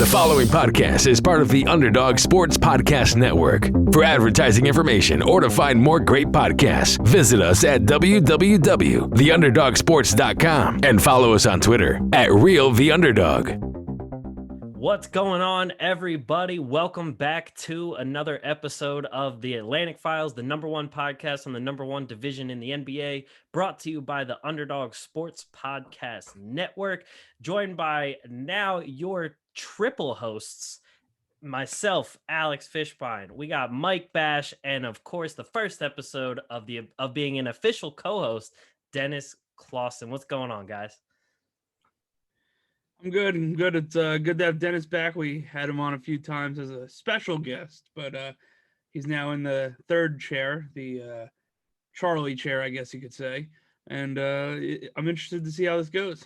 The following podcast is part of the Underdog Sports Podcast Network. For advertising information or to find more great podcasts, visit us at www.theunderdogsports.com and follow us on Twitter at RealTheUnderdog. What's going on, everybody? Welcome back to another episode of the Atlantic Files, the number one podcast on the number one division in the NBA, brought to you by the Underdog Sports Podcast Network, joined by now your triple hosts, myself, Alex Fishbein. We got Mike Bash, and of course, the first episode of being an official co-host, Dennis Clausen. What's going on, guys? I'm good. It's good to have Dennis back. We had him on a few times as a special guest, but he's now in the third chair, the Charlie chair, I guess you could say. And I'm interested to see how this goes.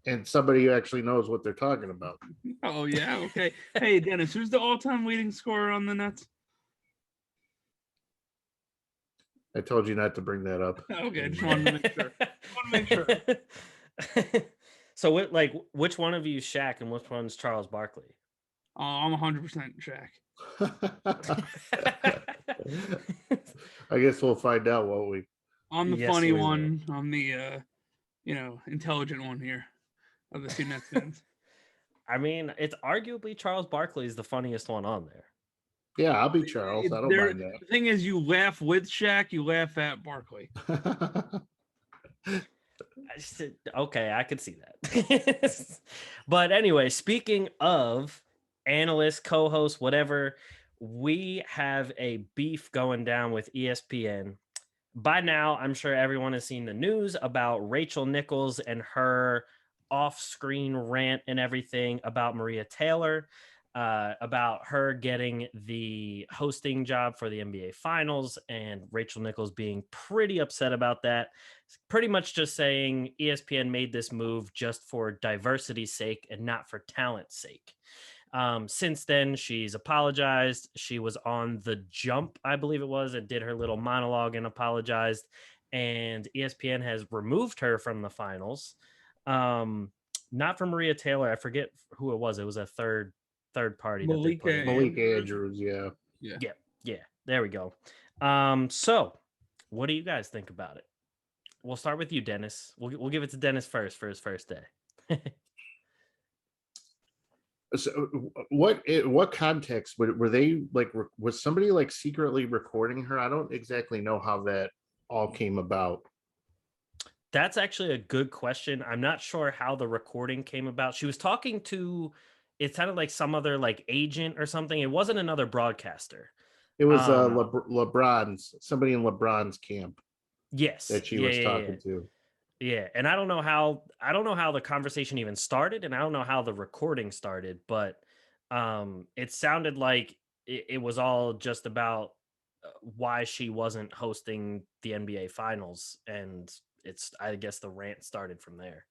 And somebody who actually knows what they're talking about. Oh, yeah. Okay. Hey, Dennis, who's the all-time leading scorer on the Nets? I told you not to bring that up. Okay, just wanted to make sure. So, which one of you is Shaq and which one's Charles Barkley? I'm 100% Shaq. I guess we'll find out, won't we? I'm the funny one. I'm the, intelligent one here of the two Nets fans. I mean, it's arguably Charles Barkley is the funniest one on there. Yeah, I'll be Charles. I don't mind that. The thing is, you laugh with Shaq, you laugh at Barkley. Okay, I could see that. But anyway, speaking of analysts, co-hosts, whatever, we have a beef going down with ESPN. By now, I'm sure everyone has seen the news about Rachel Nichols and her off-screen rant and everything about Maria Taylor, about her getting the hosting job for the NBA Finals, and Rachel Nichols being pretty upset about that. Pretty much just saying ESPN made this move just for diversity's sake and not for talent's sake. Since then, she's apologized. She was on The Jump, I believe it was, and did her little monologue and apologized. And ESPN has removed her from the finals. Not for Maria Taylor. I forget who it was. It was a third party. Malika Andrews. Yeah. There we go. So what do you guys think about it? We'll start with you, Dennis. We'll give it to Dennis first for his first day. So what context were they like? Was somebody like secretly recording her? I don't exactly know how that all came about. That's actually a good question. I'm not sure how the recording came about. She was talking to, it sounded like some other like agent or something. It wasn't another broadcaster. It was LeBron's, somebody in LeBron's camp. Yes, that she was talking to. Yeah, and I don't know how the conversation even started, and I don't know how the recording started, but it sounded like it was all just about why she wasn't hosting the NBA Finals, and I guess the rant started from there.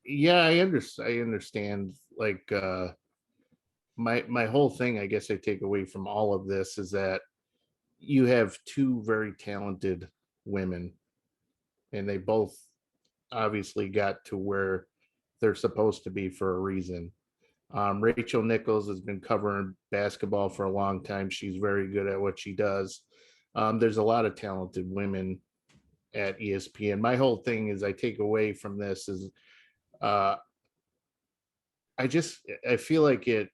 Yeah, I understand. Like my whole thing, I guess I take away from all of this is that you have two very talented women, and they both obviously got to where they're supposed to be for a reason. Rachel Nichols has been covering basketball for a long time. She's very good at what she does. There's a lot of talented women at ESPN. My whole thing is I take away from this is I feel like it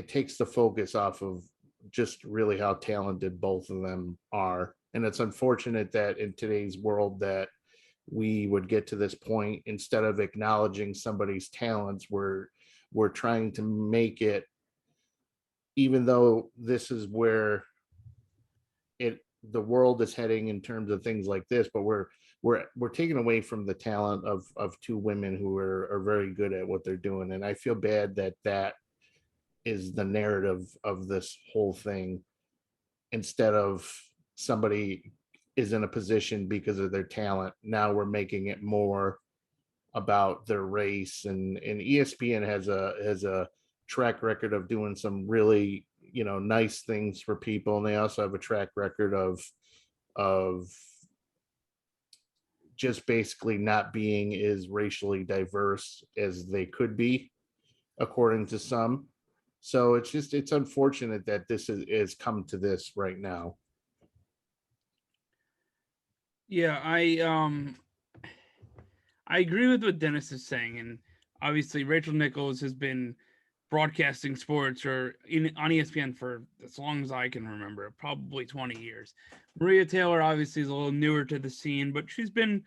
takes the focus off of just really how talented both of them are. And it's unfortunate that in today's world that we would get to this point, instead of acknowledging somebody's talents, we're trying to make it, even though this is where the world is heading in terms of things like this, but we're taking away from the talent of two women who are very good at what they're doing. And I feel bad that is the narrative of this whole thing, instead of somebody is in a position because of their talent. Now we're making it more about their race, and ESPN has a track record of doing some really nice things for people, and they also have a track record of just basically not being as racially diverse as they could be. according to some. So it's unfortunate that this is come to this right now. Yeah, I agree with what Dennis is saying, and obviously Rachel Nichols has been broadcasting sports on ESPN for as long as I can remember, probably 20 years. Maria Taylor obviously is a little newer to the scene, but she's been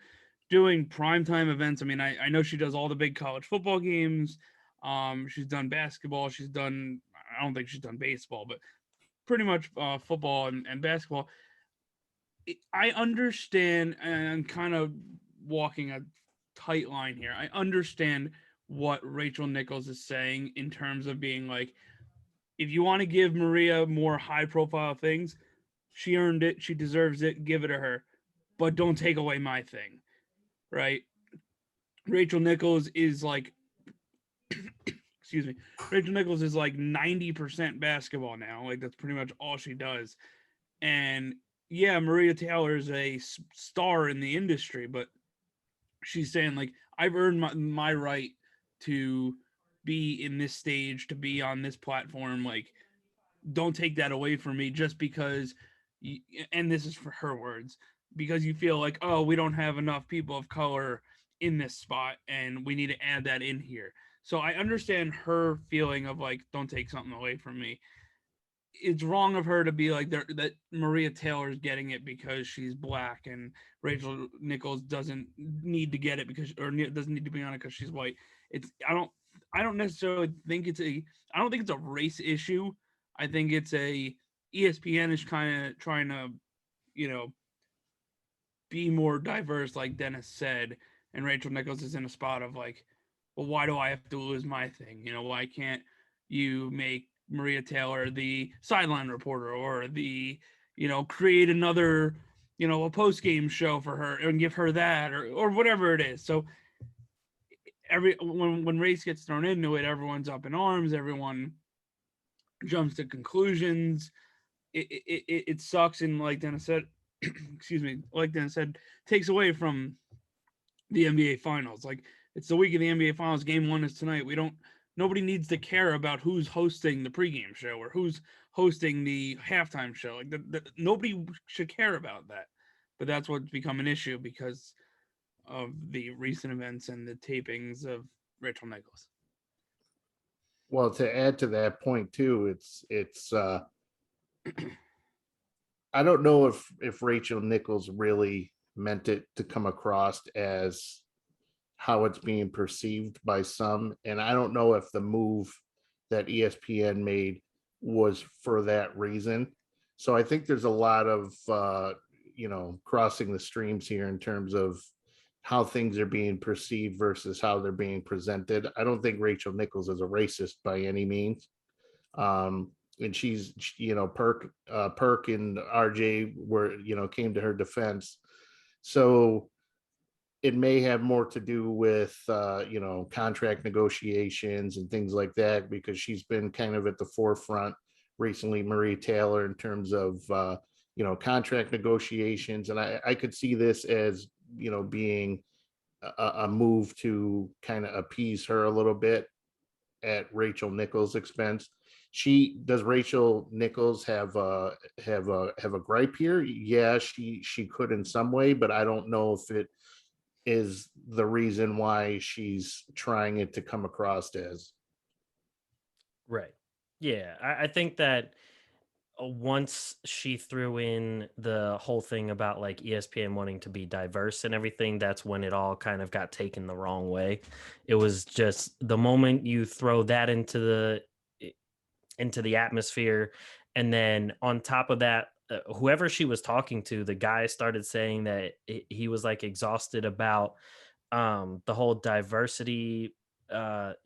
doing primetime events. I mean, I know she does all the big college football games. She's done basketball. I don't think she's done baseball, but pretty much football and basketball. I understand, and I'm kind of walking a tight line here. I understand what Rachel Nichols is saying in terms of being like, if you want to give Maria more high profile things, she earned it, she deserves it, give it to her, but don't take away my thing, right? Rachel Nichols is like, excuse me, Rachel Nichols is like 90% basketball now. Like, that's pretty much all she does. And yeah, Maria Taylor is a star in the industry, but she's saying like, I've earned my right to be in this stage, to be on this platform. Like, don't take that away from me just because and this is for her words, because you feel like, oh, we don't have enough people of color in this spot and we need to add that in here. So I understand her feeling of like, don't take something away from me. It's wrong of her to be like that Maria Taylor's getting it because she's black and Rachel Nichols doesn't need to get it doesn't need to be on it because she's white. I don't necessarily think I don't think it's a race issue. I think it's ESPN is kind of trying to, be more diverse, like Dennis said, and Rachel Nichols is in a spot of like, well, why do I have to lose my thing? Why can't you make Maria Taylor the sideline reporter or create another, a post game show for her and give her that or whatever it is. So when race gets thrown into it, everyone's up in arms. Everyone jumps to conclusions. It sucks, and like Dennis said, excuse me, like Dennis said, takes away from the NBA Finals. Like, it's the week of the NBA Finals. Game 1 is tonight. Nobody needs to care about who's hosting the pregame show or who's hosting the halftime show. Like, nobody should care about that. But that's what's become an issue because of the recent events and the tapings of Rachel Nichols. Well, to add to that point too, it's I don't know if Rachel Nichols really meant it to come across as how it's being perceived by some, and I don't know if the move that ESPN made was for that reason. So I think there's a lot of crossing the streams here in terms of how things are being perceived versus how they're being presented. I don't think Rachel Nichols is a racist by any means. And she's, Perk and RJ came to her defense. So it may have more to do with, contract negotiations and things like that, because she's been kind of at the forefront recently, Maria Taylor, in terms of, contract negotiations. And I could see this as, being a move to kind of appease her a little bit at Rachel Nichols' expense. Does Rachel Nichols have a gripe here? Yeah, she could in some way, but I don't know if it is the reason why she's trying it to come across as. Right. Yeah, I think that once she threw in the whole thing about like ESPN wanting to be diverse and everything, that's when it all kind of got taken the wrong way. It was just the moment you throw that into the atmosphere, and then on top of that, whoever she was talking to, the guy started saying that he was like exhausted about the whole diversity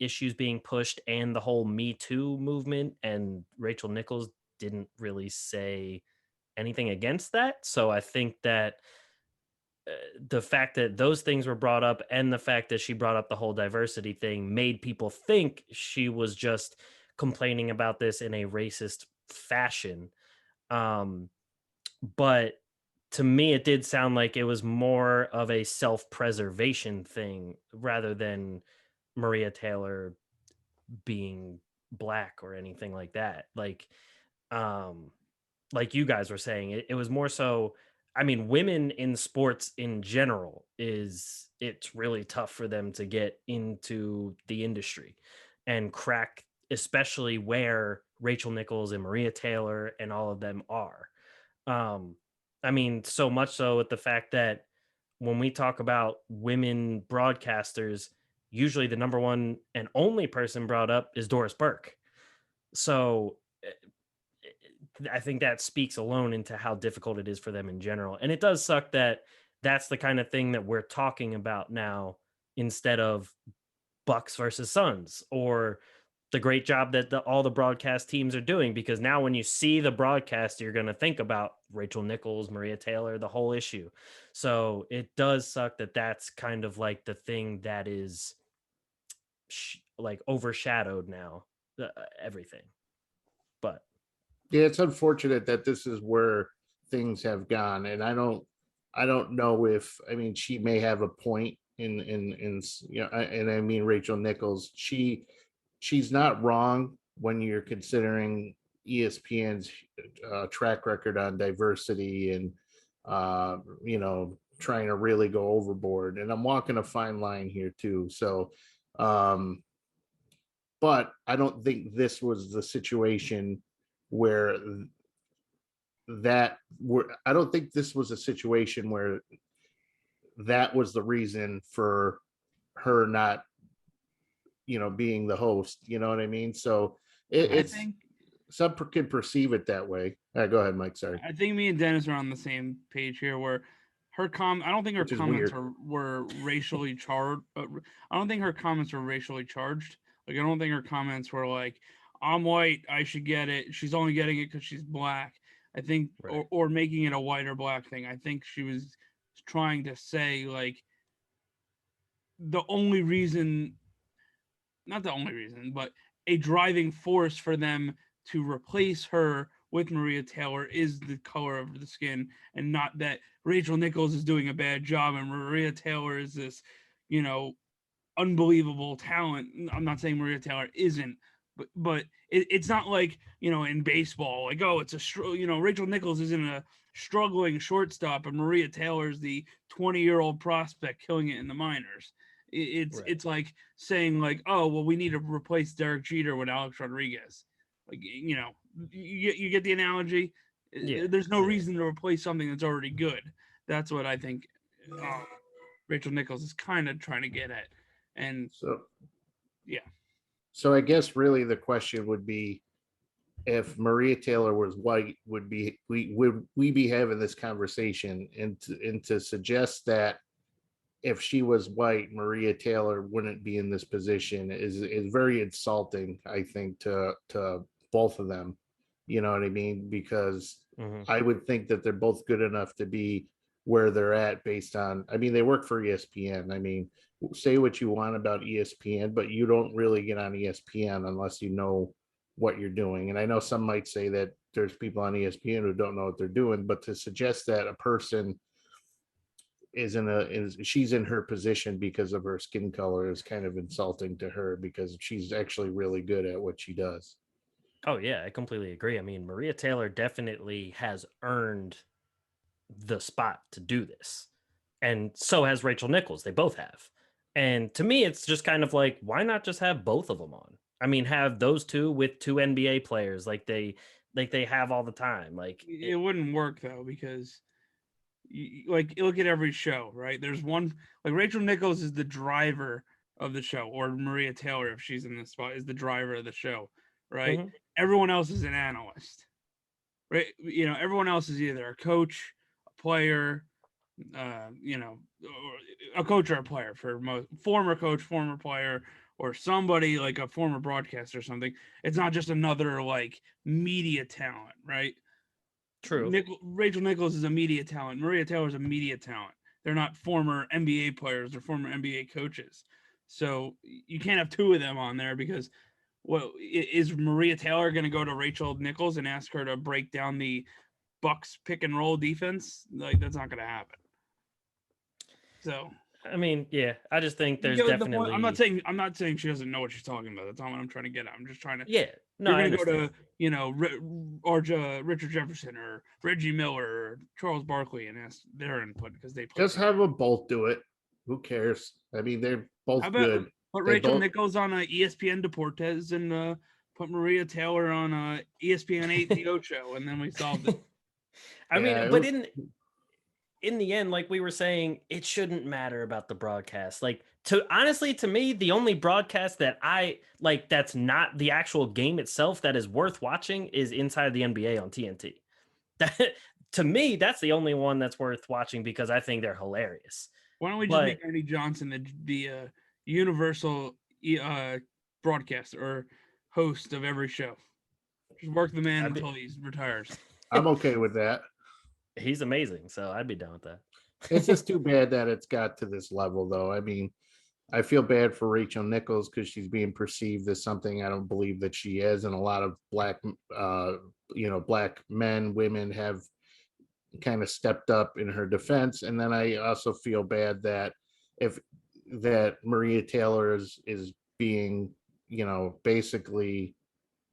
issues being pushed and the whole Me Too movement, and Rachel Nichols didn't really say anything against that. So I think that the fact that those things were brought up and the fact that she brought up the whole diversity thing made people think she was just complaining about this in a racist fashion. But to me, it did sound like it was more of a self-preservation thing rather than Maria Taylor being black or anything like that. Like you guys were saying, it was more so, I mean, women in sports in general, it's really tough for them to get into the industry and crack, especially where Rachel Nichols and Maria Taylor and all of them are. I mean, so much so with the fact that when we talk about women broadcasters, usually the number one and only person brought up is Doris Burke. So I think that speaks alone into how difficult it is for them in general. And it does suck that that's the kind of thing that we're talking about now instead of Bucks versus Suns, or the great job that all the broadcast teams are doing, because now when you see the broadcast, you're going to think about Rachel Nichols, Maria Taylor, the whole issue. So it does suck that that's kind of like the thing that is like overshadowed now, everything. But yeah, it's unfortunate that this is where things have gone, and I don't know if, I mean, she may have a point in you know, and I mean Rachel Nichols, she's not wrong when you're considering ESPN's track record on diversity and you know, trying to really go overboard. And I'm walking a fine line here too. So, but I don't think this was the situation where I don't think this was a situation where that was the reason for her not, you know, being the host, you know what I mean? So it's, some can perceive it that way. Go ahead, Mike. Sorry. I think me and Dennis are on the same page here, where I don't think her comments were racially charged. I don't think her comments were racially charged. Like, I don't think her comments were like, I'm white, I should get it. She's only getting it because she's black. I think, right. or making it a white or black thing. I think she was trying to say, like, the only reason, not the only reason, but a driving force for them to replace her with Maria Taylor is the color of the skin, and not that Rachel Nichols is doing a bad job and Maria Taylor is this, you know, unbelievable talent. I'm not saying Maria Taylor isn't, but it's not like, you know, in baseball, like, oh, it's you know, Rachel Nichols isn't a struggling shortstop and Maria Taylor's the 20-year-old prospect killing it in the minors. It's like saying, like, oh, well, we need to replace Derek Jeter with Alex Rodriguez. Like, you know, you get the analogy. Yeah, there's no reason to replace something that's already good. That's what I think Rachel Nichols is kind of trying to get at. And so, yeah. So I guess really the question would be, if Maria Taylor was white, would we be having this conversation? And to suggest that if she was white, Maria Taylor wouldn't be in this position is very insulting, I think, to both of them. You know what I mean? Because I would think that they're both good enough to be where they're at based on, I mean, they work for ESPN. I mean, say what you want about ESPN, but you don't really get on ESPN unless you know what you're doing. And I know some might say that there's people on ESPN who don't know what they're doing, but to suggest that a person she's in her position because of her skin color is kind of insulting to her, because she's actually really good at what she does. Oh yeah, I completely agree. I mean, Maria Taylor definitely has earned the spot to do this, and so has Rachel Nichols. They both have. And to me, it's just kind of like, why not just have both of them on? I mean, have those two with two NBA players like they have all the time. Like, it wouldn't work though, because like, look at every show, right? There's one, like, Rachel Nichols is the driver of the show, or Maria Taylor, if she's in this spot, is the driver of the show, right? Everyone else is an analyst, right? You know, everyone else is either a coach, a player, you know, a coach or a player, for most former coach, former player, or somebody like a former broadcaster or something. It's not just another like media talent, right? True. Rachel Nichols is a media talent. Maria Taylor is a media talent. They're not former NBA players or former NBA coaches. So you can't have two of them on there, because, well, is Maria Taylor going to go to Rachel Nichols and ask her to break down the Bucks pick and roll defense? Like, that's not going to happen. So I mean, yeah, I just think there's You know, definitely. I'm not saying she doesn't know what she's talking about. That's not what I'm trying to get at. I'm just trying to. Yeah, no, You're I gonna go understand. to Richard Jefferson or Reggie Miller or Charles Barkley and ask their input because they play. Just have them both do it. Who cares? I mean, they're both How about good. put They Rachel both- Nichols on ESPN Deportes and put Maria Taylor on ESPN 8 The Ocho, and then we solved it. I Yeah, mean, it but was- in the end, like we were saying, it shouldn't matter about the broadcast. Like to me, the only broadcast that I like that's not the actual game itself that is worth watching is Inside the NBA on TNT. That to me, that's the only one that's worth watching because I think they're hilarious. Why don't we just But- make Ernie Johnson the universal broadcaster or host of every show? Just work the man I'd be- until he retires. I'm okay with that. He's amazing, so I'd be down with that. It's just too bad that it's got to this level, though. I mean, I feel bad for Rachel Nichols because she's being perceived as something I don't believe that she is, and a lot of black men, women have kind of stepped up in her defense. And then I also feel bad that that Maria Taylor is being, basically,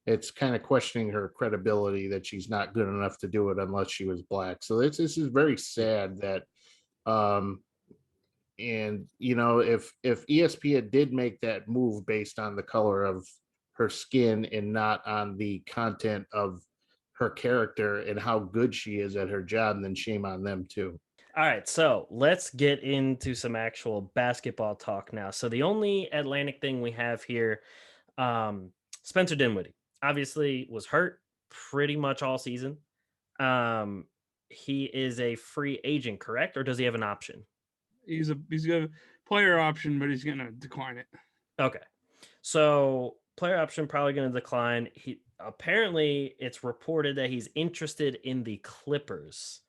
it's kind of questioning her credibility that she's not good enough to do it unless she was black. So this is very sad that, and if ESPN did make that move based on the color of her skin and not on the content of her character and how good she is at her job, then shame on them too. All right, so let's get into some actual basketball talk now. So the only Atlantic thing we have here, Spencer Dinwiddie obviously was hurt pretty much all season. He is a free agent, correct? Or does he have an option? He's got a player option, but he's gonna decline it. Okay. So player option probably going to decline. He apparently it's reported that he's interested in the Clippers.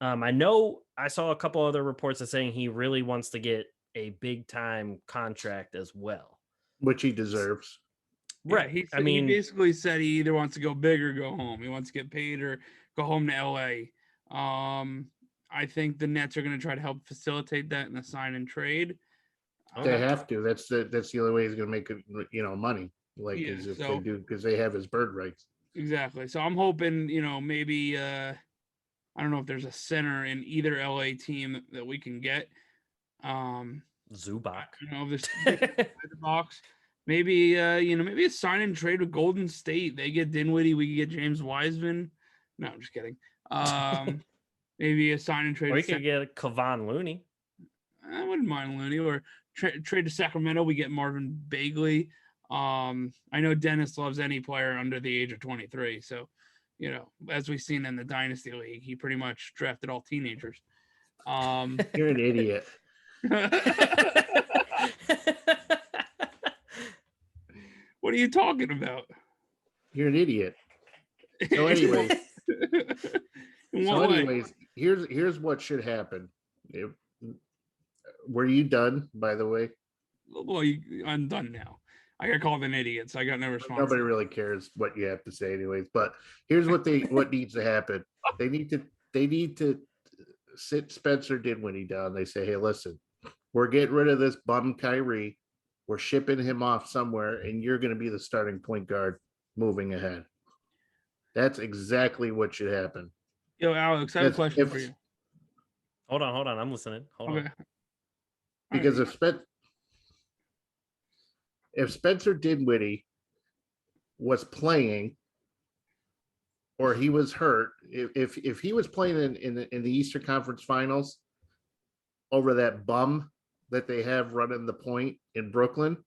I know I saw a couple other reports that saying he really wants to get a big time contract as well, Which he deserves. right? Yeah, I mean, he basically said he either wants to go big or go home. He wants to get paid or go home to LA. I think the Nets are going to try to help facilitate that in a sign and trade. They have to. That's the only way he's going to make money. Like Yeah, is if so- they do, because they have his bird rights. Exactly. So I'm hoping, maybe I don't know if there's a center in either LA team that we can get. Zubac. There's the box. Maybe maybe a sign and trade with Golden State. They get Dinwiddie, we can get James Wiseman. No, I'm just kidding. Maybe a sign and trade. Or you could get Kevon Looney. I wouldn't mind Looney or trade to Sacramento. We get Marvin Bagley. I know Dennis loves any player under the age of 23. So, as we've seen in the Dynasty League, he pretty much drafted all teenagers. You're an idiot. What are you talking about? You're an idiot. So anyways, here's what should happen. Were you done, by the way? Well, I'm done now. I got called an idiot, so I got no response. Nobody really cares what you have to say, anyways. But here's what needs to happen. They need to sit Spencer Dinwiddie down. They say, hey, listen, we're getting rid of this bum Kyrie. We're shipping him off somewhere, and you're going to be the starting point guard moving ahead. That's exactly what should happen. Yo, Alex, I have a question for you. Hold on. I'm listening. Hold on. Because if Spencer Dinwiddie was playing or he was hurt, if he was playing in the Eastern Conference Finals over that bum that they have running the point in Brooklyn,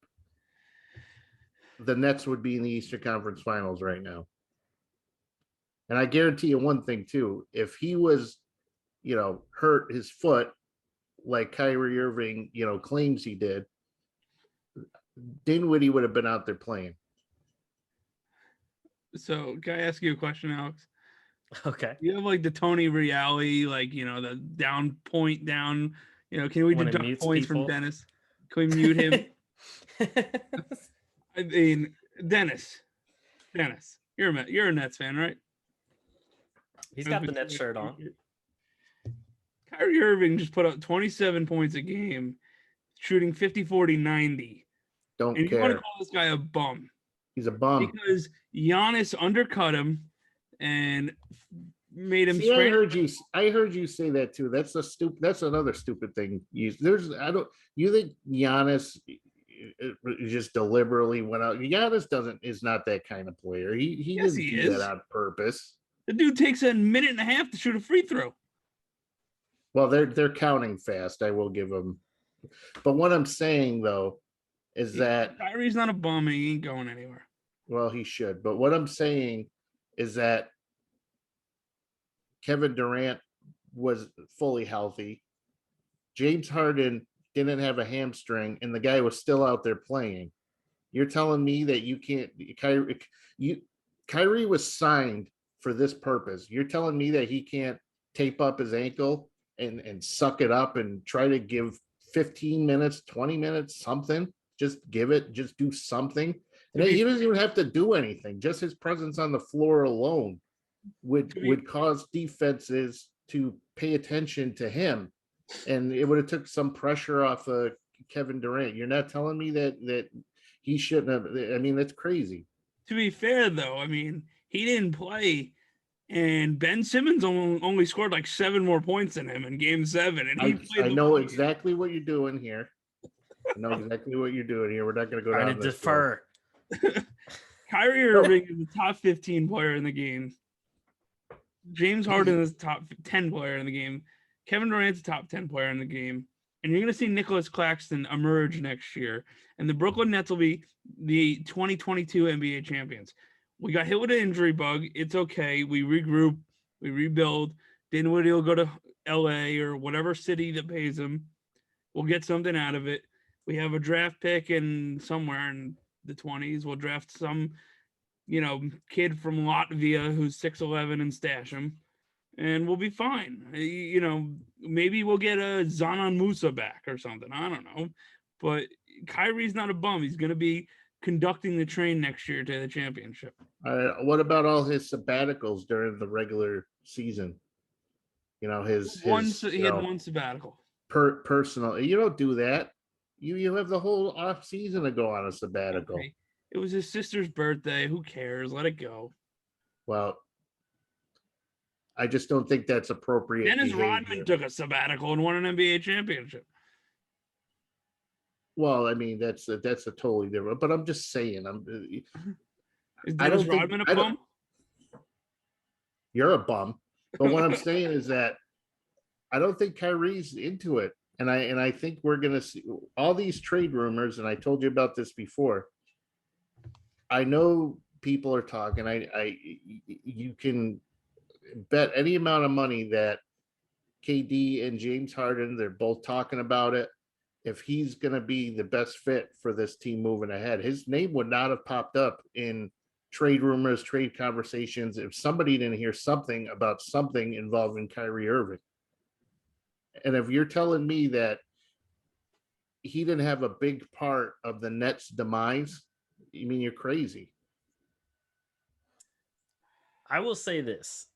the Nets would be in the Eastern Conference Finals right now. And I guarantee you one thing too, if he was, hurt his foot like Kyrie Irving, claims he did, Dinwiddie would have been out there playing. So can I ask you a question, Alex? Okay. You have like the Tony Reale, like, the down point down, can we When it deduct mutes points people? from Dennis? Can we mute him? I mean, Dennis, you're a Nets fan, right? He's got the Nets shirt on. Kyrie Irving just put up 27 points a game shooting 50, 40, 90. Don't And you want to care. call this guy a bum He's a bum. because Giannis undercut him and made him See, I heard you say that too. That's another stupid thing. You think Giannis just deliberately went out? Giannis is not that kind of player. He Yes, didn't he do is. that on purpose. The dude takes a minute and a half to shoot a free throw. Well, they're counting fast. I will give them. But what I'm saying though is that Kyrie's not a bum and he ain't going anywhere. well, he should. But what I'm saying is that Kevin Durant was fully healthy. James Harden didn't have a hamstring, and the guy was still out there playing. You're telling me that you can't Kyrie was signed for this purpose. You're telling me that he can't tape up his ankle and suck it up and try to give 15 minutes, 20 minutes, something. Just do something. And he doesn't even have to do anything. Just his presence on the floor alone would cause defenses to pay attention to him. And it would have took some pressure off of Kevin Durant. You're not telling me that he shouldn't have. I mean, that's crazy. To be fair, though, I mean, he didn't play, and Ben Simmons only scored like 7 more points than him in Game 7. And I know exactly what you're doing here. We're not going to go down to this defer. Kyrie Irving is the top 15 player in the game. James Harden is the top 10 player in the game. Kevin Durant's the top 10 player in the game. And you're going to see Nicholas Claxton emerge next year. And the Brooklyn Nets will be the 2022 NBA champions. We got hit with an injury bug. It's okay. We regroup. We rebuild. Dinwiddie will go to LA or whatever city that pays him. We'll get something out of it. We have a draft pick in somewhere in the 20s. We'll draft some, kid from Latvia who's 6'11" and stash him. And we'll be fine. Maybe we'll get a Zanon Musa back or something. I don't know. But Kyrie's not a bum. He's going to be conducting the train next year to the championship. What about all his sabbaticals during the regular season? He had one sabbatical. Personal. You don't do that. You have the whole off season to go on a sabbatical. Okay. It was his sister's birthday. Who cares? Let it go. Well, I just don't think that's appropriate. Dennis Rodman took a sabbatical and won an NBA championship. Well, I mean, that's a totally different. But I'm just saying, Is Dennis Rodman a bum? You're a bum. But what I'm saying is that I don't think Kyrie's into it, and I think we're gonna see all these trade rumors. And I told you about this before. I know people are talking. You can bet any amount of money that KD and James Harden, they're both talking about it. If he's going to be the best fit for this team moving ahead, his name would not have popped up in trade rumors, trade conversations if somebody didn't hear something about something involving Kyrie Irving. And if you're telling me that he didn't have a big part of the Nets' demise, you mean you're crazy. I will say this.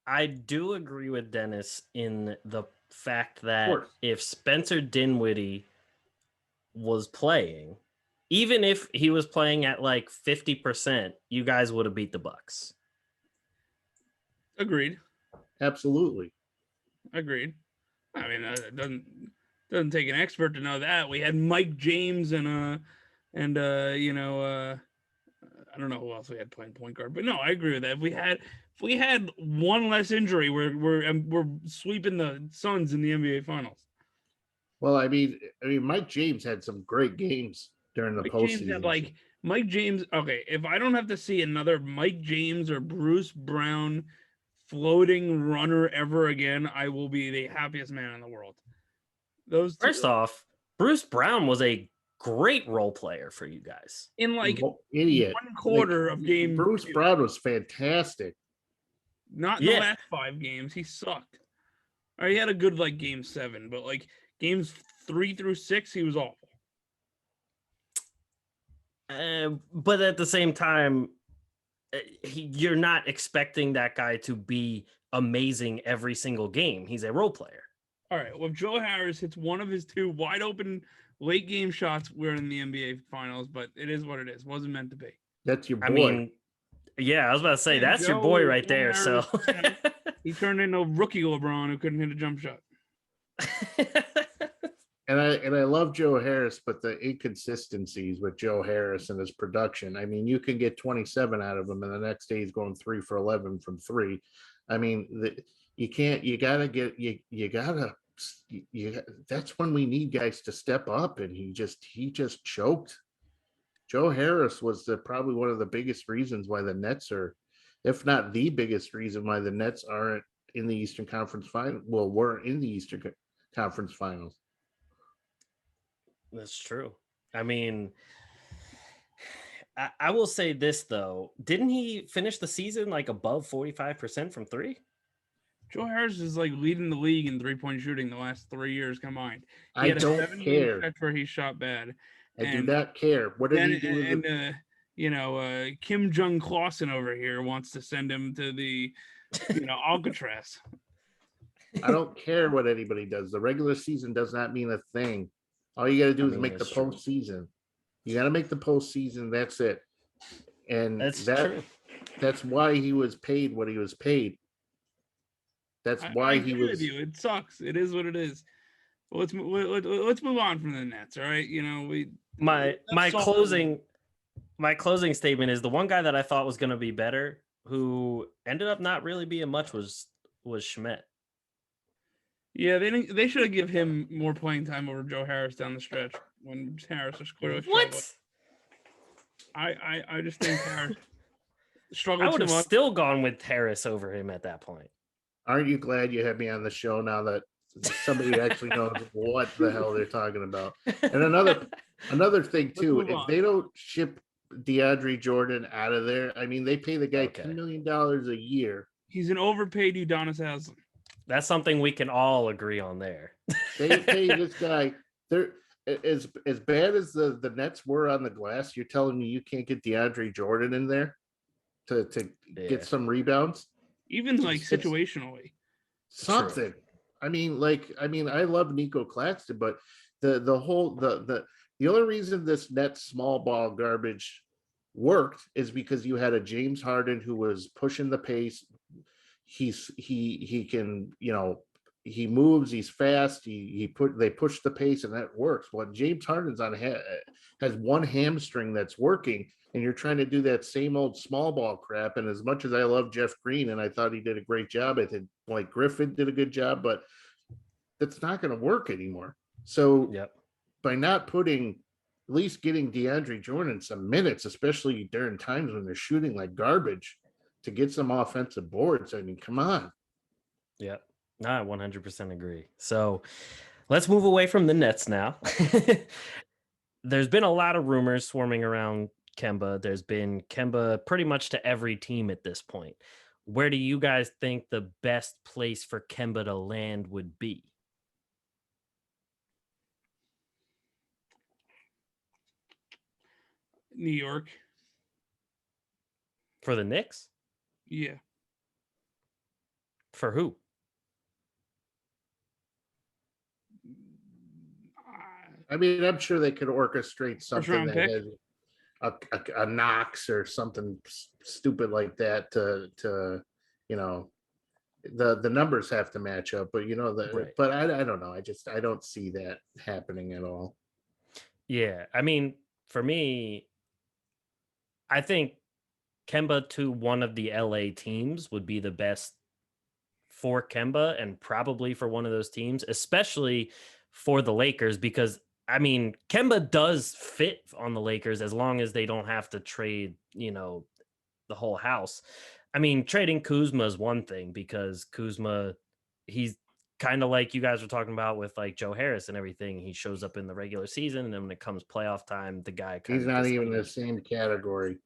I do agree with Dennis in the fact that if Spencer Dinwiddie was playing, even if he was playing at like 50%, you guys would have beat the Bucks. Agreed. Absolutely. Agreed. I mean, it doesn't take an expert to know that. We had Mike James and I don't know who else we had playing point guard, but no, I agree with that. If we had one less injury, we're sweeping the Suns in the NBA Finals. Well, I mean, Mike James had some great games during the postseason. Mike James. Okay, if I don't have to see another Mike James or Bruce Brown floating runner ever again, I will be the happiest man in the world. First off, Bruce Brown was a great role player for you guys. In like idiot. 1/4 of game. Bruce Brown was fantastic. Not in the last 5 games. He sucked. Or he had a good Game 7, but games 3 through 6, he was awful. But at the same time, you're not expecting that guy to be amazing every single game. He's a role player. All right. Well, if Joe Harris hits one of his 2 wide open late game shots were in the NBA Finals, but it is what it is. Wasn't meant to be. That's your boy. I mean, yeah, I was about to say Yeah, that's your Joe- boy right Joe there. So Harris, you know, he turned into rookie LeBron who couldn't hit a jump shot. And I love Joe Harris, but the inconsistencies with Joe Harris and his production. I mean, you can get 27 out of him, and the next day he's going 3 for 11 from three. I mean, you can't. You gotta get. You gotta. That's when we need guys to step up, and he just choked. Joe Harris was probably one of the biggest reasons why the Nets are, if not the biggest reason why the Nets aren't in the Eastern Conference final. Well, weren't in the Eastern Conference Finals. That's true. I mean, I will say this though. Didn't he finish the season like above 45% from three? Joe Harris is like leading the league in 3-point shooting the last 3 years combined. He I had a don't 7-game care. stretch where he shot bad. I do not care. What did he do? Kim Jong Clausen over here wants to send him to the, Alcatraz. I don't care what anybody does. The regular season does not mean a thing. All you got to do is make the postseason. You got to make the postseason. That's it. And that's why he was paid what he was paid. That's why I he agree was. with you. It sucks. It is what it is. Well, let's move on from the Nets. All right, my closing statement is the one guy that I thought was going to be better, who ended up not really being much, was Schmidt. Yeah, they should have give him more playing time over Joe Harris down the stretch when Harris was clearly struggling. What? I just think Harris struggled. I would too have much. still gone with Harris over him at that point. Aren't you glad you had me on the show now that somebody actually knows what the hell they're talking about? And another thing too, if they don't ship DeAndre Jordan out of there, I mean, they pay the guy $10 million a year. He's an overpaid Udonis Haslem. That's something we can all agree on there. They pay this guy. They're as bad as the Nets were on the glass. You're telling me you can't get DeAndre Jordan in there to get some rebounds, even like situationally. Something. True. I mean, I love Nico Claxton, but the only reason this Nets small ball garbage worked is because you had a James Harden who was pushing the pace. He can, he moves, he's fast, they push the pace, and that works. Well, James Harden's has one hamstring that's working, and you're trying to do that same old small ball crap. And as much as I love Jeff Green and I thought he did a great job, I think Blake Griffin did a good job, but that's not going to work anymore. So by not at least getting DeAndre Jordan some minutes, especially during times when they're shooting like garbage, to get some offensive boards. I mean, come on. Yeah, I 100% agree. So let's move away from the Nets now. There's been a lot of rumors swarming around Kemba. There's been Kemba pretty much to every team at this point. Where do you guys think the best place for Kemba to land would be? New York. For the Knicks? Yeah. For who? I mean, I'm sure they could orchestrate something that has a Knox or something stupid like that to the numbers have to match up, but but I don't know. I don't see that happening at all. Yeah. I mean, for me, I think Kemba to one of the LA teams would be the best for Kemba, and probably for one of those teams, especially for the Lakers, because I mean, Kemba does fit on the Lakers as long as they don't have to trade, the whole house. I mean, trading Kuzma is one thing, because Kuzma, he's kind of like you guys were talking about with like Joe Harris and everything. He shows up in the regular season, and then when it comes playoff time, the guy he's not even in the same category.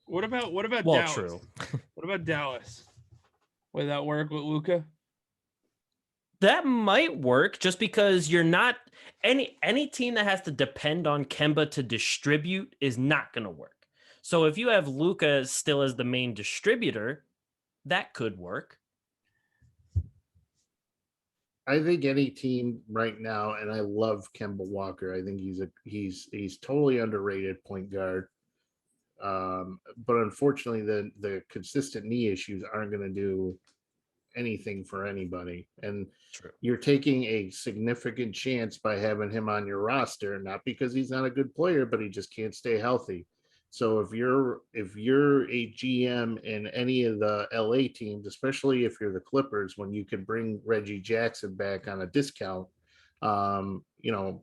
What about well, Dallas? True. What about Dallas? Would that work with Luka? That might work, just because you're not any team that has to depend on Kemba to distribute is not going to work. So if you have Luka still as the main distributor, that could work. I think any team right now, and I love Kemba Walker. I think he's totally underrated point guard. But unfortunately, the consistent knee issues aren't going to do anything for anybody. And True. you're taking a significant chance by having him on your roster, not because he's not a good player, but he just can't stay healthy. So if you're a GM in any of the LA teams, especially if you're the Clippers, when you can bring Reggie Jackson back on a discount, you know,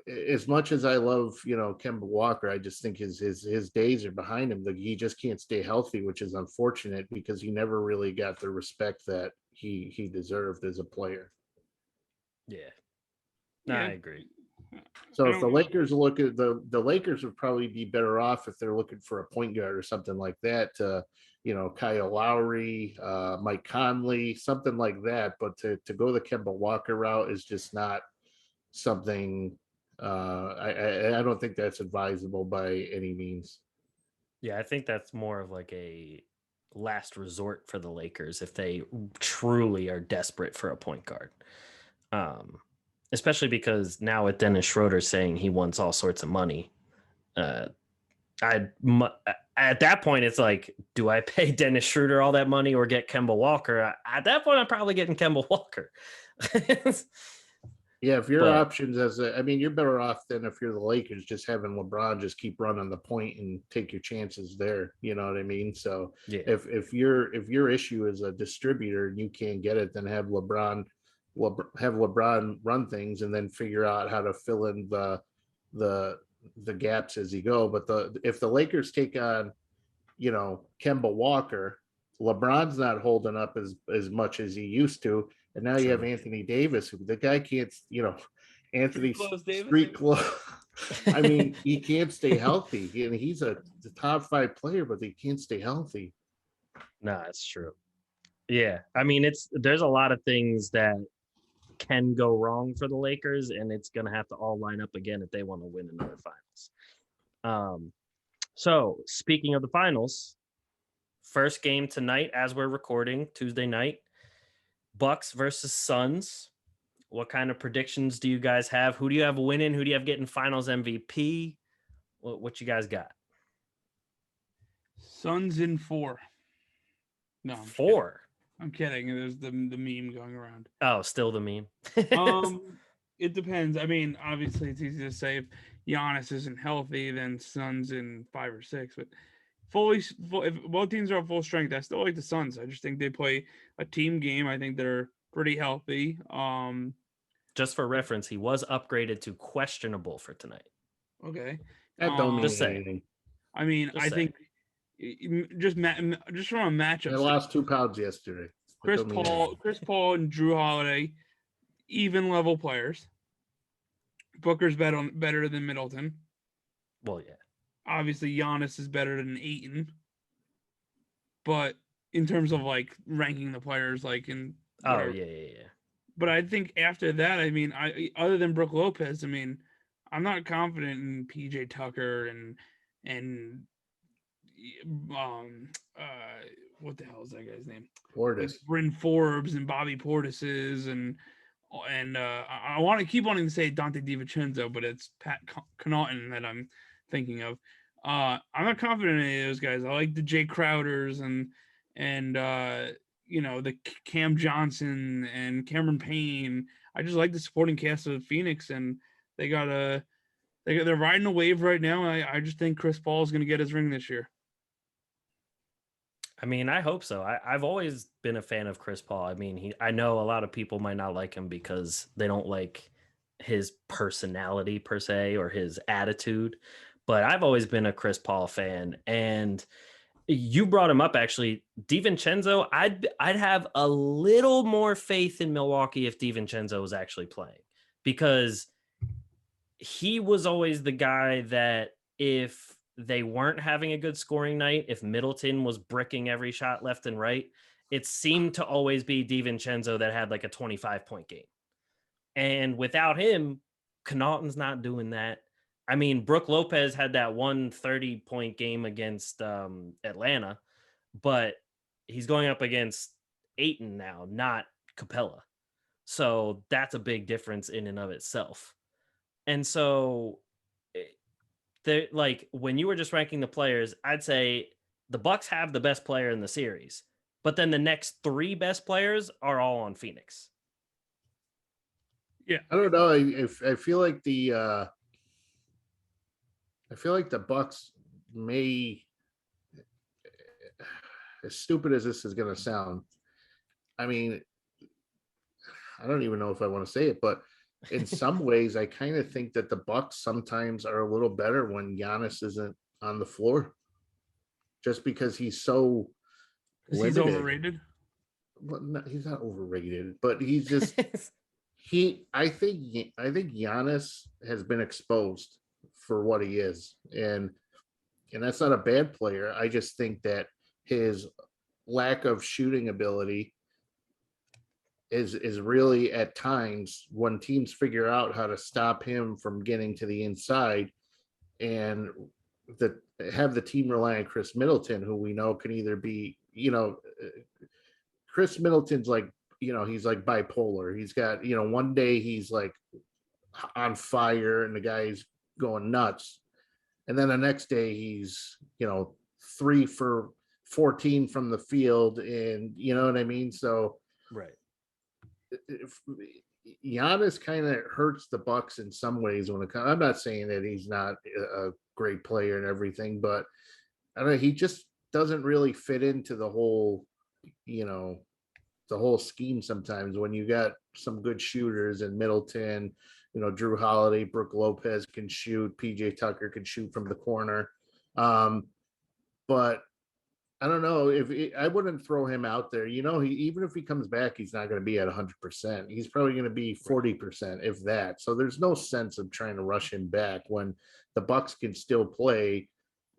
as much as I love, Kemba Walker, I just think his days are behind him. Like, he just can't stay healthy, which is unfortunate because he never really got the respect that he deserved as a player. Yeah. No, Yeah. I agree. So I if the don't- Lakers look at the Lakers would probably be better off if they're looking for a point guard or something like that. Kyle Lowry, Mike Conley, something like that. But to go the Kemba Walker route is just not something. I don't think that's advisable by any means. Yeah, I think that's more of like a last resort for the Lakers if they truly are desperate for a point guard. Especially because now with Dennis Schroeder saying he wants all sorts of money, at that point it's like, do I pay Dennis Schroeder all that money or get Kemba Walker? At that point, I'm probably getting Kemba Walker. Yeah, if your But- options you're better off than if you're the Lakers, just having LeBron just keep running the point and take your chances there. You know what I mean? So Yeah. if your issue is a distributor and you can't get it, then have LeBron run things and then figure out how to fill in the gaps as you go. But if the Lakers take on, Kemba Walker, LeBron's not holding up as much as he used to. And now you have True. Anthony Davis, who the guy can't, Anthony Close Davis? street close. I mean, he can't stay healthy. And he's the top 5 player, but he can't stay healthy. No, it's true. Yeah. I mean, there's a lot of things that can go wrong for the Lakers, and it's going to have to all line up again if they want to win another finals. So speaking of the finals, first game tonight as we're recording, Tuesday night, Bucks versus Suns. What kind of predictions do you guys have? Who do you have winning? Who do you have getting finals MVP? What you guys got? Suns in 4. No, I'm 4. kidding. I'm kidding. There's the meme going around. Oh, still the meme. It depends. I mean, obviously it's easy to say if Giannis isn't healthy, then Suns in 5 or 6. But if both teams are at full strength, I still like the Suns. I just think they play a team game. I think they're pretty healthy. Just for reference, he was upgraded to questionable for tonight. Okay. That don't mean Just saying. anything. I mean, Just I saying. think just from a matchup. I lost 2 pounds yesterday. That Chris don't mean anything. Paul, and Drew Holiday, even level players. Booker's better than Middleton. Well, yeah. Obviously, Giannis is better than Ayton. But in terms of like ranking the players, like in Oh, yeah. But I think after that, I mean, other than Brooke Lopez, I mean, I'm not confident in PJ Tucker and what the hell is that guy's name? Portis. Bryn Forbes and Bobby Portis's and I want to keep wanting to say Dante DiVincenzo, but it's Pat Connaughton that I'm thinking of. I'm not confident in any of those guys. I like the Jay Crowders and the Cam Johnson and Cameron Payne. I just like the supporting cast of Phoenix, and they're riding a wave right now. I just think Chris Paul is going to get his ring this year. I mean, I hope so. I've always been a fan of Chris Paul. I mean, I know a lot of people might not like him because they don't like his personality per se or his attitude, but I've always been a Chris Paul fan. And you brought him up, actually. DiVincenzo, I'd have a little more faith in Milwaukee if DiVincenzo was actually playing, because he was always the guy that if they weren't having a good scoring night, if Middleton was bricking every shot left and right, it seemed to always be DiVincenzo that had like a 25-point game. And without him, Connaughton's not doing that. I mean, Brooke Lopez had that 130-point game against Atlanta, but he's going up against Ayton now, not Capella. So that's a big difference in and of itself. And so like when you were just ranking the players, I'd say the Bucks have the best player in the series, but then the next 3 best players are all on Phoenix. Yeah. I don't know. I feel like the Bucks may, as stupid as this is going to sound, I mean, I don't even know if I want to say it, but in some ways, I kind of think that the Bucks sometimes are a little better when Giannis isn't on the floor, just because he's so limited. He's overrated. Well, no, he's not overrated, but he's just I think Giannis has been exposed for what he is, and that's not a bad player. I just think that his lack of shooting ability is really, at times, when teams figure out how to stop him from getting to the inside and have the team rely on Chris Middleton, who we know can either be, Chris Middleton's like, he's like bipolar. He's got, one day he's like on fire and the guy's going nuts. And then the next day he's, 3 for 14 from the field. And you know what I mean? So right. Giannis kind of hurts the Bucks in some ways when it comes. I'm not saying that he's not a great player and everything, but I don't know, he just doesn't really fit into the whole scheme sometimes when you got some good shooters in Middleton, Drew Holiday, Brook Lopez can shoot, PJ Tucker can shoot from the corner. But I don't know I wouldn't throw him out there. Even if he comes back, he's not going to be at 100%. He's probably going to be 40%, if that. So there's no sense of trying to rush him back when the Bucks can still play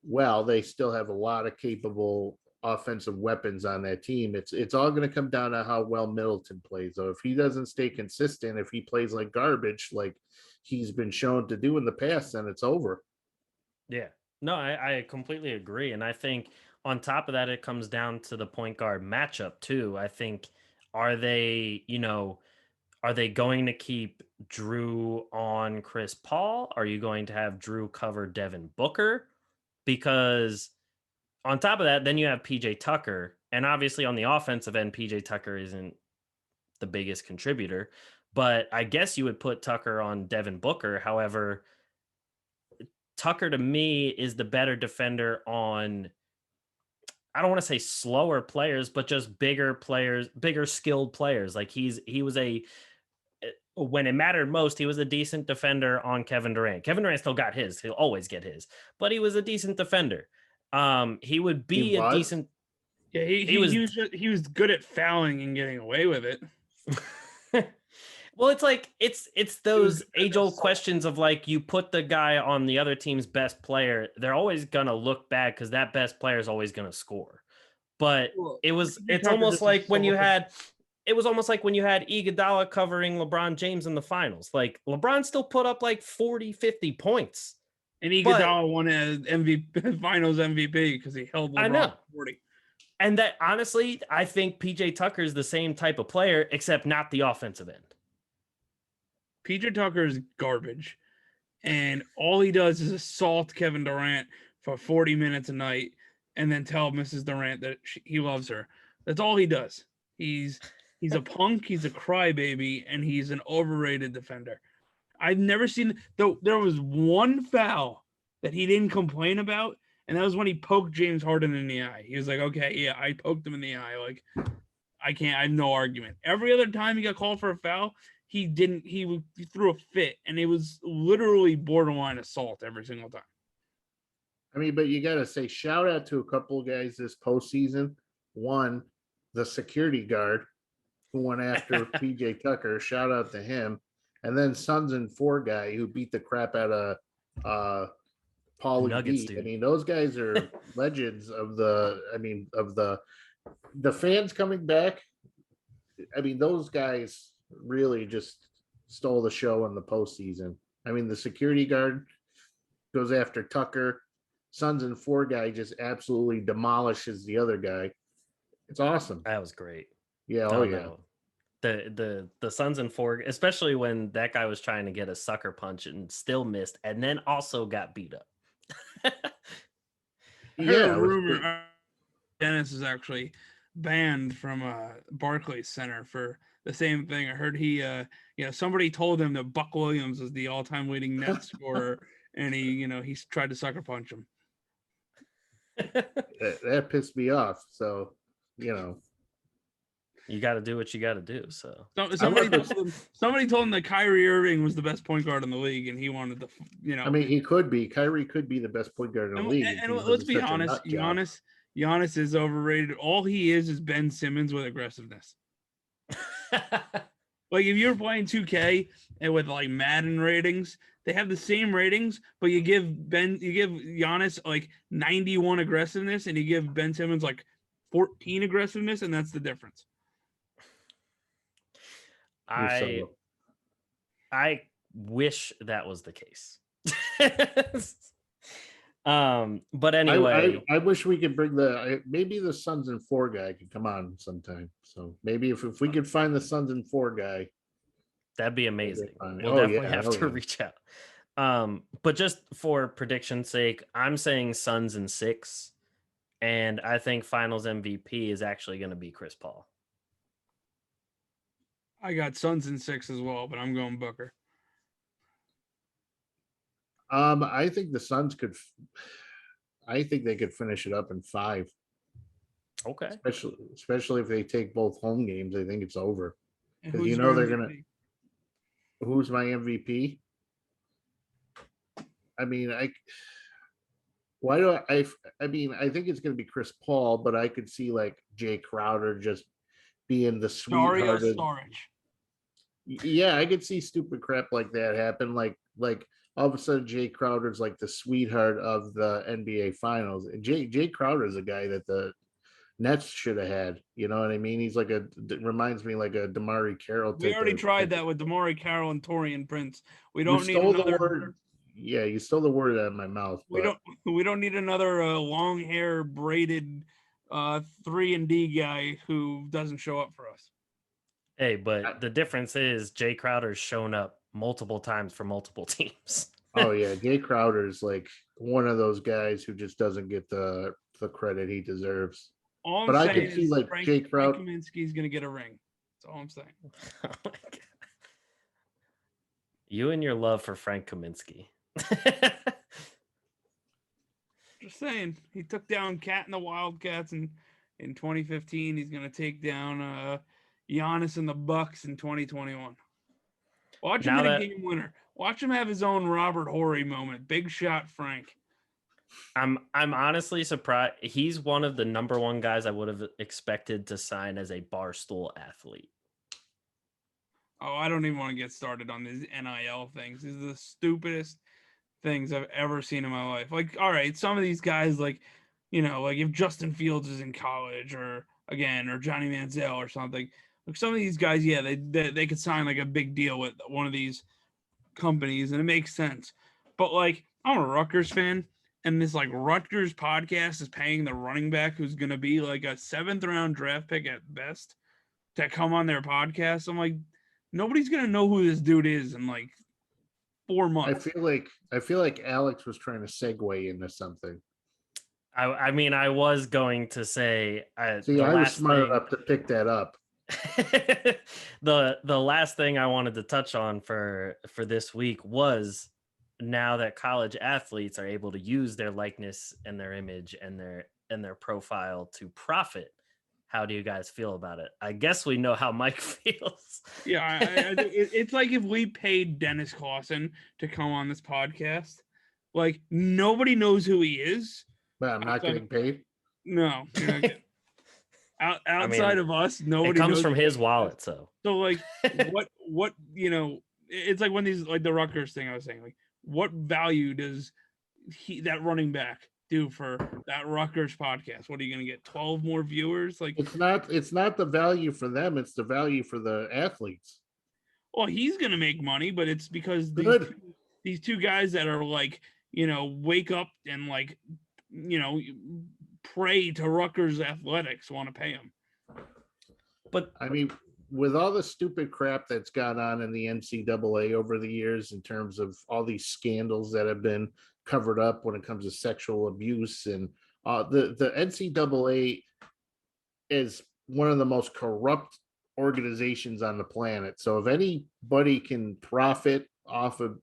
well. They still have a lot of capable offensive weapons on that team. It's all going to come down to how well Middleton plays. So if he doesn't stay consistent, if he plays like garbage, like he's been shown to do in the past, then it's over. Yeah. No, I completely agree. And I think on top of that, it comes down to the point guard matchup too. I think, are they going to keep Drew on Chris Paul? Are you going to have Drew cover Devin Booker? Because on top of that, then you have PJ Tucker. And obviously on the offensive end, PJ Tucker isn't the biggest contributor, but I guess you would put Tucker on Devin Booker. However, Tucker to me is the better defender on, I don't want to say slower players, but just bigger players, bigger skilled players. Like he was when it mattered most, he was a decent defender on Kevin Durant. Kevin Durant still got his. He'll always get his, but he was a decent defender. He would be a decent. Yeah, he was good at fouling and getting away with it. Well, it's like it's those age-old questions of like, you put the guy on the other team's best player, they're always gonna look bad because that best player is always gonna score. But it's almost like when you had Iguodala covering LeBron James in the finals. Like LeBron still put up like 40, 50 points. And Iguodala won as MVP, Finals MVP because he held LeBron 40. And that, honestly, I think PJ Tucker is the same type of player, except not the offensive end. PJ Tucker is garbage, and all he does is assault Kevin Durant for 40 minutes a night, and then tell Mrs. Durant that he loves her. That's all he does. He's a punk. He's a crybaby, and he's an overrated defender. I've never seen, though. There was one foul that he didn't complain about, and that was when he poked James Harden in the eye. He was like, "Okay, yeah, I poked him in the eye. Like, I have no argument." Every other time he got called for a foul, he didn't. He threw a fit, and it was literally borderline assault every single time. I mean, but you got to say, shout out to a couple of guys this postseason. One, the security guard who went after PJ Tucker. Shout out to him. And then Suns and 4 guy who beat the crap out of Paulie D. I mean, those guys are legends of the fans coming back. I mean, those guys really just stole the show in the postseason. I mean, the security guard goes after Tucker. Suns and 4 guy just absolutely demolishes the other guy. It's awesome. That was great. Yeah. No. the Suns and 4, especially when that guy was trying to get a sucker punch and still missed, and then also got beat up. I heard Yeah, a rumor Dennis is actually banned from Barclays Center for the same thing. I heard he somebody told him that Buck Williams was the all-time leading net scorer, and he tried to sucker punch him. that pissed me off. So, you got to do what you got to do. So somebody told him that Kyrie Irving was the best point guard in the league, and he wanted to, I mean, he could be. Kyrie could be the best point guard in the league. And let's be honest, Giannis is overrated. All he is Ben Simmons with aggressiveness. Like if you're playing 2K and with like Madden ratings, they have the same ratings, but you give Giannis like 91 aggressiveness, and you give Ben Simmons like 14 aggressiveness, and that's the difference. I wish that was the case. But anyway, I wish we could bring maybe the Suns and 4 guy could come on sometime. So maybe if we could find the Suns and 4 guy, that'd be amazing. We'll definitely have to reach out. But just for prediction's sake, I'm saying Suns and 6, and I think Finals MVP is actually going to be Chris Paul. I got Suns and 6 as well, but I'm going Booker. I think the Suns I think they could finish it up in 5. Okay. Especially if they take both home games, I think it's over. Because they're gonna. Who's my MVP? I mean, I think it's gonna be Chris Paul, but I could see like Jay Crowder just being the sweethearted. Yeah, I could see stupid crap like that happen. Like all of a sudden, Jay Crowder's like the sweetheart of the NBA Finals. And Jay Crowder is a guy that the Nets should have had. You know what I mean? He's reminds me like a Damari Carroll. We already tried that with Damari Carroll and Torian Prince. We don't need another. Yeah, you stole the word out of my mouth. We don't need another long hair braided 3-and-D guy who doesn't show up for us. Hey, but the difference is Jay Crowder's shown up multiple times for multiple teams. Oh yeah, Jay Crowder's like one of those guys who just doesn't get the credit he deserves. All I'm saying is like Jay Crowder. Frank Kaminsky's gonna get a ring. That's all I'm saying. Oh my God. You and your love for Frank Kaminsky. Just saying, he took down Cat and the Wildcats in 2015. He's gonna take down Giannis and the Bucks in 2021. Watch him hit a game winner. Watch him have his own Robert Horry moment. Big shot, Frank. I'm honestly surprised. He's one of the number 1 guys I would have expected to sign as a Barstool athlete. Oh, I don't even want to get started on these NIL things. These are the stupidest things I've ever seen in my life. Like, all right, some of these guys, like, like if Justin Fields is in college or Johnny Manziel or something, like some of these guys, yeah, they could sign like a big deal with one of these companies, and it makes sense. But like, I'm a Rutgers fan, and this like Rutgers podcast is paying the running back who's going to be like a 7th round draft pick at best to come on their podcast. I'm like, nobody's going to know who this dude is in like 4 months. I feel like Alex was trying to segue into something. I mean, I was going to say, I was smart enough to pick that up. the last thing I wanted to touch on for this week was, now that college athletes are able to use their likeness and their image and their profile to profit, how do you guys feel about it? I guess we know how Mike feels. Yeah, it's like if we paid Dennis Clausen to come on this podcast, like nobody knows who he is. But I'm not getting paid. No, you're not getting. Outside of us, nobody. It comes knows from his wallet, so like what it's like when these like the Rutgers thing I was saying, like what value does that running back do for that Rutgers podcast? What are you going to get? 12 more viewers? Like it's not the value for them, it's the value for the athletes. Well, he's going to make money, but it's because these two guys that are like, wake up and like, pray to Rutgers athletics want to pay him. But I mean, with all the stupid crap that's gone on in the NCAA over the years in terms of all these scandals that have been covered up when it comes to sexual abuse, and the NCAA is one of the most corrupt organizations on the planet. So if anybody can profit off of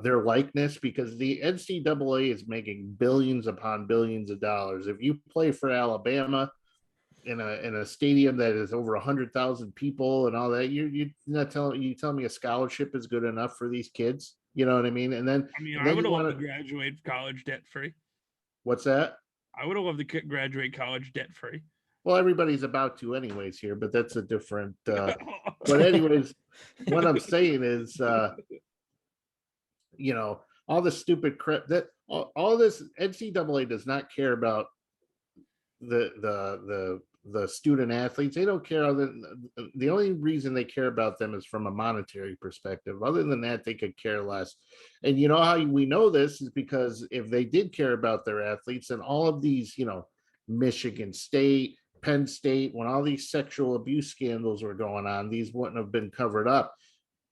their likeness, because the NCAA is making billions upon billions of dollars. If you play for Alabama in a stadium that is over 100,000 people and all that, you're not telling me a scholarship is good enough for these kids. You know what I mean? And then I would have loved to graduate college debt free. What's that? I would have loved to graduate college debt free. Well, everybody's about to anyways here, but that's a different but anyways, what I'm saying is all the stupid crap that all this NCAA does not care about the student athletes. They don't care. The only reason they care about them is from a monetary perspective. Other than that, they could care less. And you know how we know this is because if they did care about their athletes, and all of these, Michigan State, Penn State, when all these sexual abuse scandals were going on, these wouldn't have been covered up.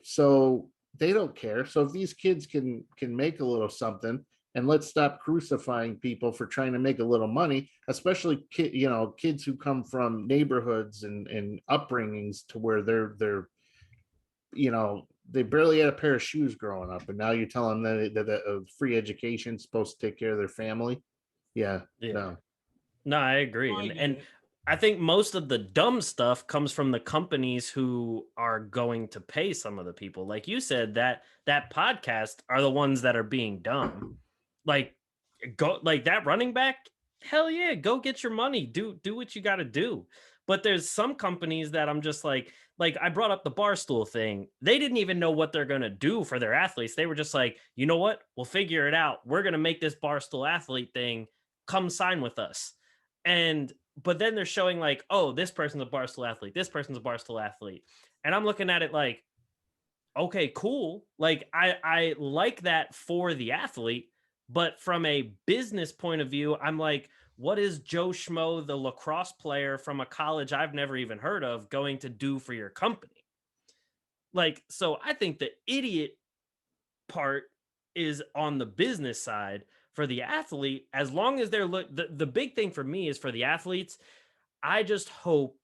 So they don't care. So if these kids can make a little something, and let's stop crucifying people for trying to make a little money, especially kids who come from neighborhoods and upbringings to where they're they barely had a pair of shoes growing up, and now you're telling them that a free education is supposed to take care of their family. Yeah. No, I agree. And I think most of the dumb stuff comes from the companies who are going to pay some of the people. Like you said, that podcast are the ones that are being dumb. Like that running back, hell yeah, go get your money. Do what you got to do. But there's some companies that I'm just like I brought up the Barstool thing. They didn't even know what they're going to do for their athletes. They were just like, you know what? We'll figure it out. We're going to make this Barstool athlete thing. Come sign with us. But then they're showing like, oh, this person's a Barstool athlete. This person's a Barstool athlete. And I'm looking at it like, okay, cool. Like I like that for the athlete, but from a business point of view, I'm like, what is Joe Schmo, the lacrosse player from a college I've never even heard of, going to do for your company? Like, so I think the idiot part is on the business side. For the athlete, as long as they're the big thing for me is for the athletes, I just hope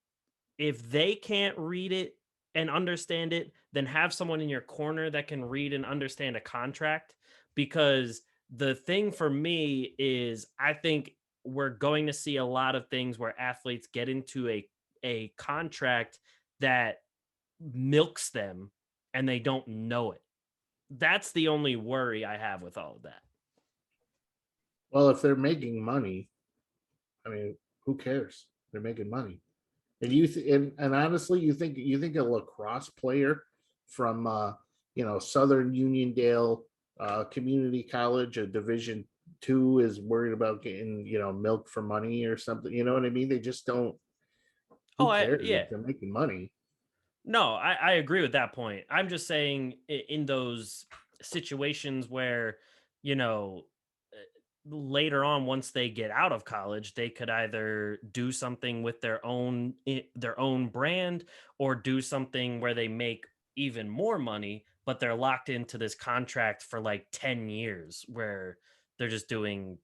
if they can't read it and understand it, then have someone in your corner that can read and understand a contract. Because the thing for me is I think we're going to see a lot of things where athletes get into a contract that milks them and they don't know it. That's the only worry I have with all of that. Well, if they're making money, I mean, who cares? They're making money. And and honestly, you think a lacrosse player from Southern Uniondale Community College, a Division II, is worried about getting milk for money or something? You know what I mean? They just don't. Who cares if they're making money? No, I agree with that point. I'm just saying in those situations where later on, once they get out of college, they could either do something with their own brand, or do something where they make even more money, but they're locked into this contract for like 10 years where they're just doing,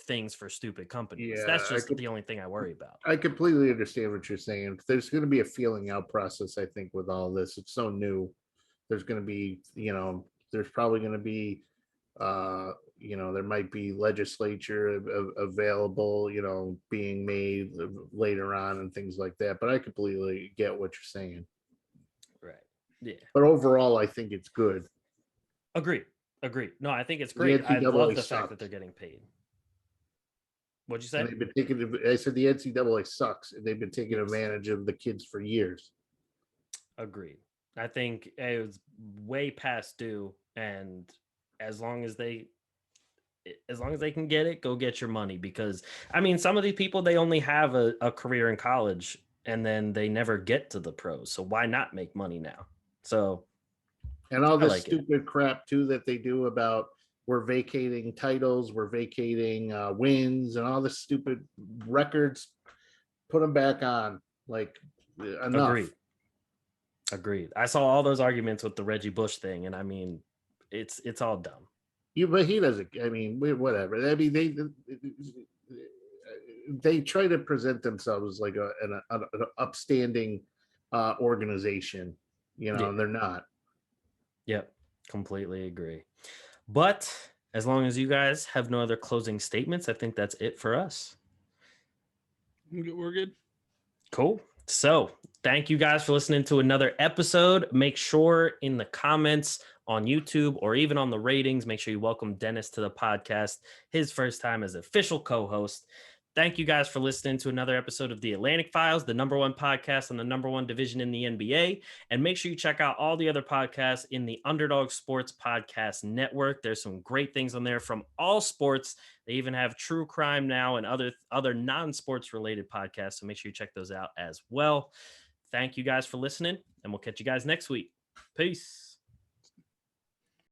things for stupid companies. Yeah, that's just the only thing I worry about. I completely understand what you're saying. There's going to be a feeling out process, I think, with all this. It's so new. There's going to be, there's probably going to be there might be legislature available, being made later on and things like that. But I completely get what you're saying. Right. Yeah. But overall, I think it's good. Agreed. No, I think it's great. I love the fact that they're getting paid. What'd you say? I said the NCAA sucks, and they've been taking advantage of the kids for years. Agreed. I think it was way past due, and as long as they can get it, go get your money. Because I mean, some of these people, they only have a career in college and then they never get to the pros. So why not make money now? So, and all this stupid crap too that they do about we're vacating titles, we're vacating wins, and all the stupid records. Put them back on. Like, enough. Agreed. I saw all those arguments with the Reggie Bush thing, and I mean, it's all dumb. But he doesn't. I mean, whatever. I mean, they try to present themselves like an upstanding organization, you know, and they're not. Yep, completely agree. But as long as you guys have no other closing statements, I think that's it for us. We're good. Cool. So thank you guys for listening to another episode. Make sure in the comments on YouTube or even on the ratings, make sure you welcome Dennis to the podcast, his first time as official co-host. Thank you guys for listening to another episode of the Atlantic Files, the #1 podcast on the #1 division in the NBA. And make sure you check out all the other podcasts in the Underdog Sports Podcast Network. There's some great things on there from all sports. They even have true crime now and other non-sports related podcasts. So make sure you check those out as well. Thank you guys for listening, and we'll catch you guys next week. Peace.